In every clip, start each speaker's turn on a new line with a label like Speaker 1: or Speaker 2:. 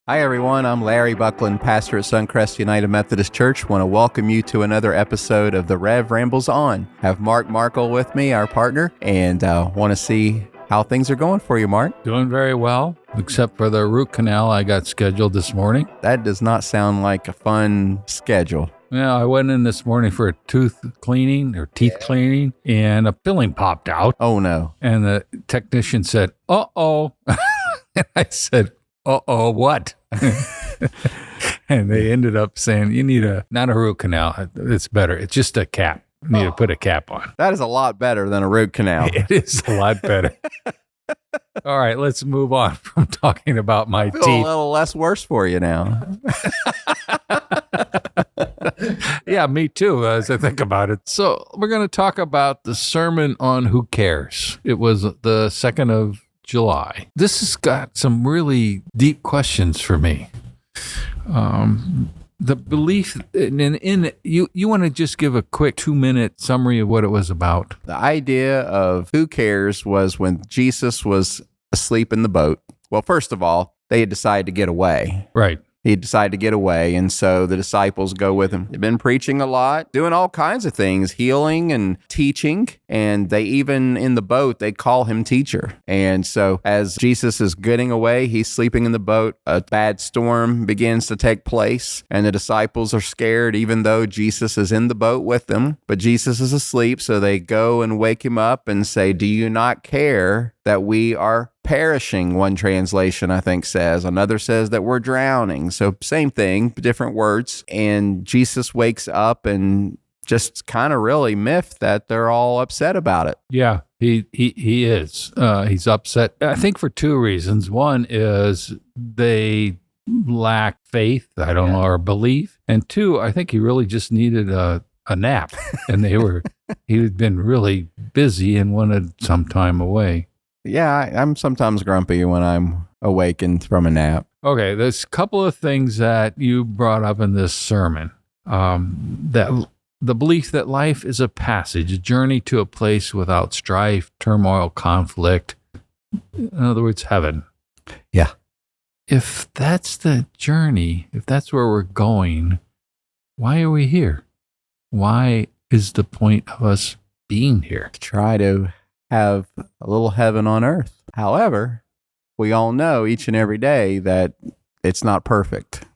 Speaker 1: Hi, everyone. I'm Larry Buckland, pastor at Suncrest United Methodist Church. Want to welcome you to another episode of the Rambles On. Have Mark Markle with me, our partner, and want to see how things are going for you, Mark.
Speaker 2: Doing very well, except for the root canal I got scheduled this morning.
Speaker 1: That does not sound like a fun schedule.
Speaker 2: Yeah, I went in this morning for a tooth cleaning or teeth cleaning, and a filling popped out.
Speaker 1: Oh, no.
Speaker 2: And the technician said, uh-oh. And I said, uh-oh, what? And they ended up saying, you need not a root canal. It's better. It's just a cap. You need to put a cap on.
Speaker 1: That is a lot better than a root canal.
Speaker 2: It is a lot better. All right, let's move on from talking about my
Speaker 1: I feel
Speaker 2: teeth.
Speaker 1: a little less worse for you now.
Speaker 2: Yeah, me too, as I think about it. So we're going to talk about the sermon on Who Cares. It was the 2nd of July. This has got some really deep questions for me. The belief in you want to just give a quick 2-minute summary of what it was about.
Speaker 1: The idea of who cares was when Jesus was asleep in the boat. Well, first of all, they had decided to get away.
Speaker 2: Right.
Speaker 1: He decided to get away, and so the disciples go with him. They've been preaching a lot, doing all kinds of things, healing and teaching, and they even, in the boat, they call him teacher. And so as Jesus is getting away, he's sleeping in the boat, a bad storm begins to take place, and the disciples are scared, even though Jesus is in the boat with them. But Jesus is asleep, so they go and wake him up and say, "Do you not care that we are perishing?" One translation, I think, says. Another says that we're drowning. So same thing, different words. And Jesus wakes up and just kind of really miffed that they're all upset about it.
Speaker 2: Yeah, he is. He's upset, I think, for 2 reasons. One is they lack faith, I don't know, or belief. And 2, I think he really just needed a nap. And he had been really busy and wanted some time away.
Speaker 1: Yeah, I'm sometimes grumpy when I'm awakened from a nap.
Speaker 2: Okay, there's a couple of things that you brought up in this sermon. That the belief that life is a passage, a journey to a place without strife, turmoil, conflict. In other words, heaven.
Speaker 1: Yeah.
Speaker 2: If that's the journey, if that's where we're going, why are we here? Why is the point of us being here?
Speaker 1: Try to have a little heaven on earth. However, we all know each and every day that it's not perfect.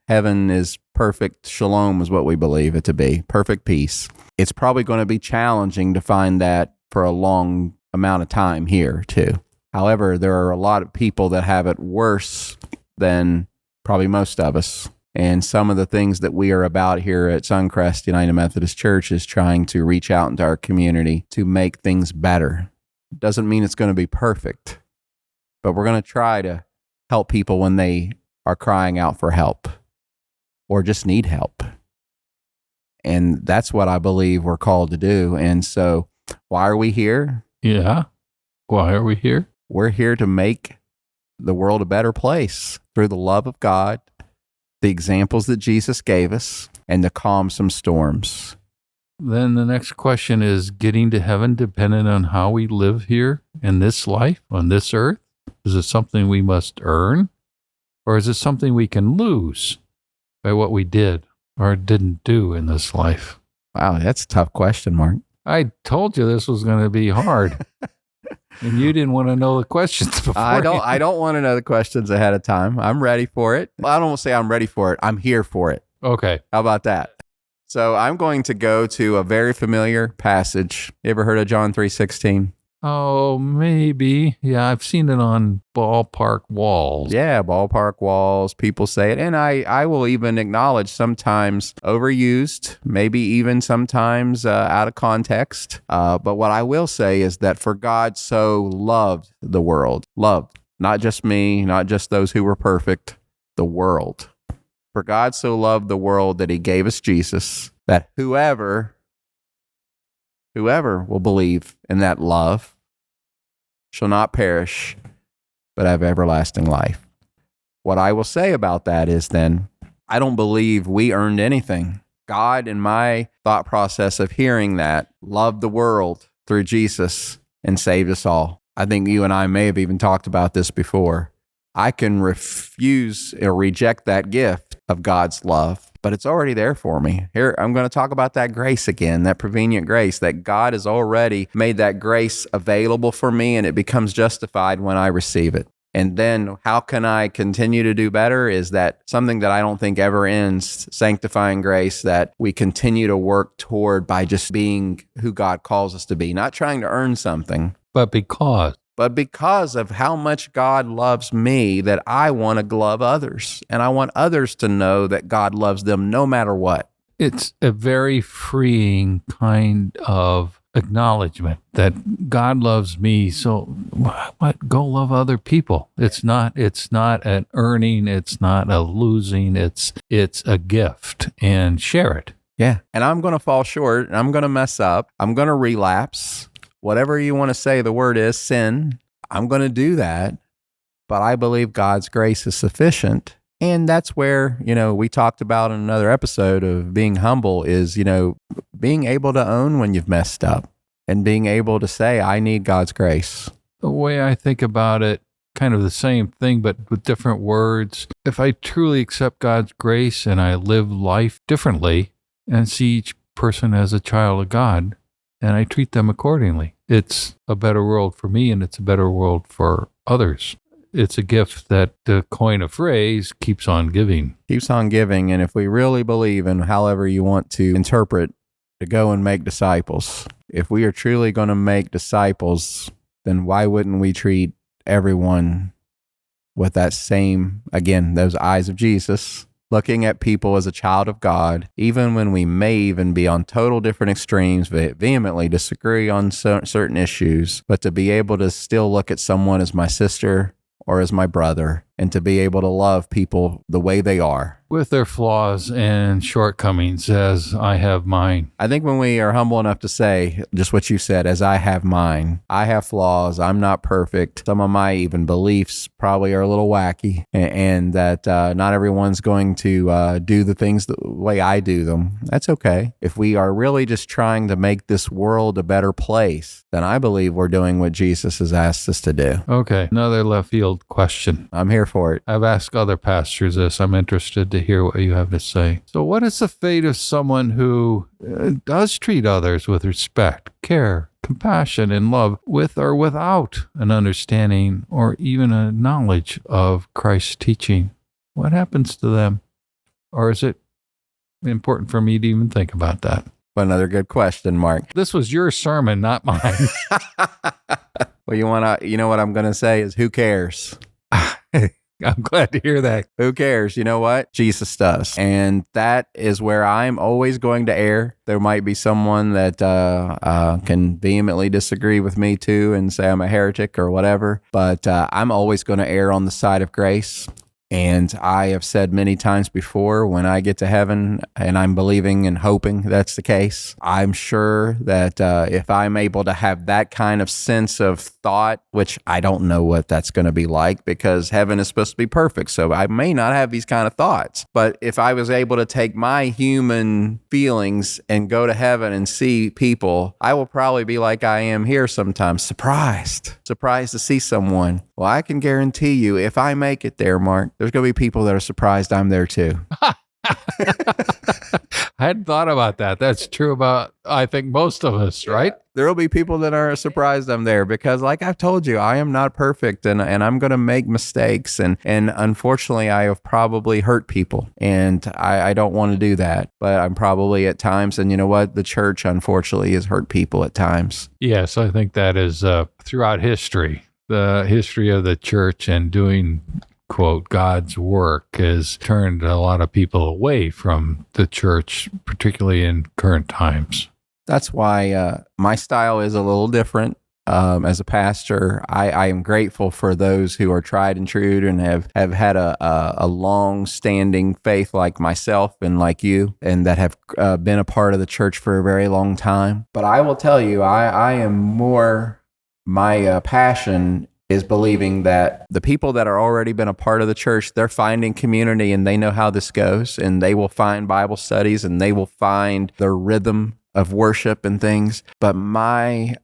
Speaker 1: Heaven is perfect. Shalom is what we believe it to be. Perfect peace. It's probably going to be challenging to find that for a long amount of time here too. However, there are a lot of people that have it worse than probably most of us. And some of the things that we are about here at Suncrest United Methodist Church is trying to reach out into our community to make things better. Doesn't mean it's going to be perfect, but we're going to try to help people when they are crying out for help or just need help. And that's what I believe we're called to do. And so why are we here?
Speaker 2: Yeah. Why are we here?
Speaker 1: We're here to make the world a better place through the love of God, the examples that Jesus gave us, and to calm some storms.
Speaker 2: Then the next question is, getting to heaven dependent on how we live here in this life, on this earth? Is it something we must earn? Or is it something we can lose by what we did or didn't do in this life?
Speaker 1: Wow, that's a tough question, Mark.
Speaker 2: I told you this was going to be hard. And you didn't want to know the questions before.
Speaker 1: I don't want to know the questions ahead of time. I'm ready for it. Well, I don't want to say I'm ready for it. I'm here for it.
Speaker 2: Okay.
Speaker 1: How about that? So I'm going to go to a very familiar passage. You ever heard of John 3:16?
Speaker 2: Oh, maybe. Yeah, I've seen it on ballpark walls.
Speaker 1: Yeah, ballpark walls. People say it. And I will even acknowledge sometimes overused, maybe even sometimes out of context. But what I will say is that for God so loved the world, loved, not just me, not just those who were perfect, the world. For God so loved the world that he gave us Jesus, that whoever will believe in that love shall not perish, but have everlasting life. What I will say about that is then, I don't believe we earned anything. God, in my thought process of hearing that, loved the world through Jesus and saved us all. I think you and I may have even talked about this before. I can refuse or reject that gift of God's love, but it's already there for me. Here, I'm going to talk about that grace again, that prevenient grace, that God has already made that grace available for me, and it becomes justified when I receive it. And then how can I continue to do better is that something that I don't think ever ends, sanctifying grace, that we continue to work toward by just being who God calls us to be, not trying to earn something,
Speaker 2: but because
Speaker 1: of how much God loves me, that I want to love others. And I want others to know that God loves them no matter what.
Speaker 2: it's a very freeing kind of acknowledgement that God loves me, so what? Go love other people. It's not an earning, it's not a losing, it's a gift, and share it.
Speaker 1: Yeah. And I'm going to fall short, and I'm going to mess up. I'm going to relapse. Whatever you want to say the word is, sin. I'm going to do that. But I believe God's grace is sufficient. And that's where, we talked about in another episode of being humble is, being able to own when you've messed up and being able to say, I need God's grace.
Speaker 2: The way I think about it, kind of the same thing, but with different words. If I truly accept God's grace and I live life differently and see each person as a child of God and I treat them accordingly, it's a better world for me and it's a better world for others. It's a gift that, to coin a phrase, keeps on giving.
Speaker 1: Keeps on giving. And if we really believe in however you want to interpret to go and make disciples, if we are truly going to make disciples, then why wouldn't we treat everyone with that same, again, those eyes of Jesus, looking at people as a child of God, even when we may even be on total different extremes, vehemently disagree on certain issues, but to be able to still look at someone as my sister or as my brother, and to be able to love people the way they are.
Speaker 2: With their flaws and shortcomings, as I have mine.
Speaker 1: I think when we are humble enough to say, just what you said, as I have mine, I have flaws, I'm not perfect. Some of my even beliefs probably are a little wacky, and that not everyone's going to do the things the way I do them. That's okay. If we are really just trying to make this world a better place, then I believe we're doing what Jesus has asked us to do.
Speaker 2: Okay, another left field question.
Speaker 1: I'm here for it.
Speaker 2: I've asked other pastors this. I'm interested to hear what you have to say. So what is the fate of someone who does treat others with respect, care, compassion, and love, with or without an understanding or even a knowledge of Christ's teaching? What happens to them? Or is it important for me to even think about that?
Speaker 1: Another good question, Mark.
Speaker 2: This was your sermon, not mine.
Speaker 1: Well, you know what I'm going to say is, who cares?
Speaker 2: I'm glad to hear that.
Speaker 1: Who cares? You know what? Jesus does. And that is where I'm always going to err. There might be someone that can vehemently disagree with me too and say I'm a heretic or whatever, but I'm always going to err on the side of grace. And I have said many times before, when I get to heaven, and I'm believing and hoping that's the case, I'm sure that if I'm able to have that kind of sense of thought, which I don't know what that's going to be like, because heaven is supposed to be perfect, so I may not have these kind of thoughts. But if I was able to take my human feelings and go to heaven and see people, I will probably be like I am here sometimes, surprised to see someone. Well, I can guarantee you, if I make it there, Mark, there's going to be people that are surprised I'm there too.
Speaker 2: I hadn't thought about that. That's true about, I think, most of us, right?
Speaker 1: There will be people that are surprised I'm there because, like I've told you, I am not perfect, and I'm going to make mistakes. And unfortunately, I have probably hurt people, and I don't want to do that. But I'm probably at times, and you know what? The church, unfortunately, has hurt people at times.
Speaker 2: Yes, I think that is throughout history. The history of the church and doing, quote, God's work has turned a lot of people away from the church, particularly in current times.
Speaker 1: That's why my style is a little different. As a pastor, I am grateful for those who are tried and true and have had a long-standing faith like myself and like you, and that have been a part of the church for a very long time. But I will tell you, I am more... My passion is believing that the people that are already been a part of the church, they're finding community and they know how this goes, and they will find Bible studies and they will find their rhythm of worship and things. But my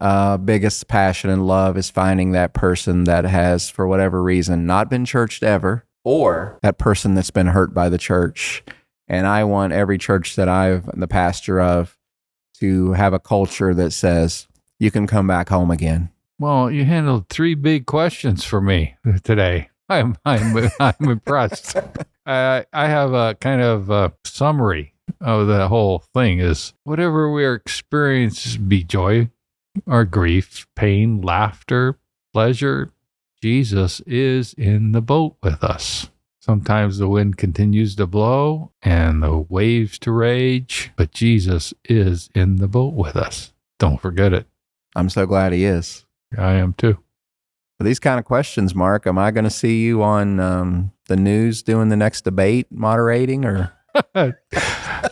Speaker 1: biggest passion and love is finding that person that has, for whatever reason, not been churched ever, or that person that's been hurt by the church. And I want every church that I'm the pastor of to have a culture that says, you can come back home again.
Speaker 2: Well, you handled 3 big questions for me today. I'm impressed. I have a kind of a summary of the whole thing is whatever we experience, be joy or grief, pain, laughter, pleasure, Jesus is in the boat with us. Sometimes the wind continues to blow and the waves to rage, but Jesus is in the boat with us. Don't forget it.
Speaker 1: I'm so glad he is.
Speaker 2: I am too.
Speaker 1: For these kind of questions, Mark, am I going to see you on the news doing the next debate, moderating, or?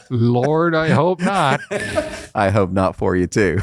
Speaker 2: Lord, I hope not.
Speaker 1: I hope not for you too.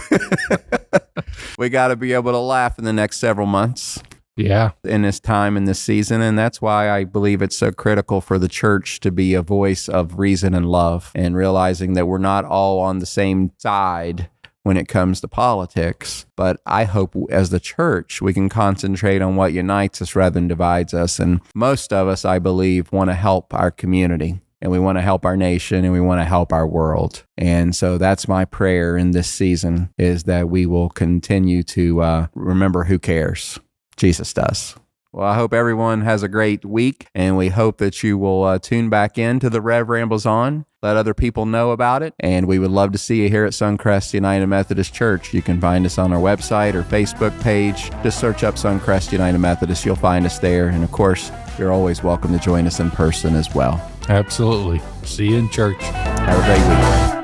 Speaker 1: We got to be able to laugh in the next several months.
Speaker 2: Yeah.
Speaker 1: In this time, in this season. And that's why I believe it's so critical for the church to be a voice of reason and love, and realizing that we're not all on the same side when it comes to politics. But I hope as the church, we can concentrate on what unites us rather than divides us. And most of us, I believe, want to help our community, and we want to help our nation, and we want to help our world. And so that's my prayer in this season, is that we will continue to remember who cares. Jesus does. Well, I hope everyone has a great week, and we hope that you will tune back in to the Rev Rambles On. Let other people know about it, and we would love to see you here at Suncrest United Methodist Church. You can find us on our website or Facebook page. Just search up Suncrest United Methodist. You'll find us there, and of course, you're always welcome to join us in person as well.
Speaker 2: Absolutely. See you in church.
Speaker 1: Have a great week.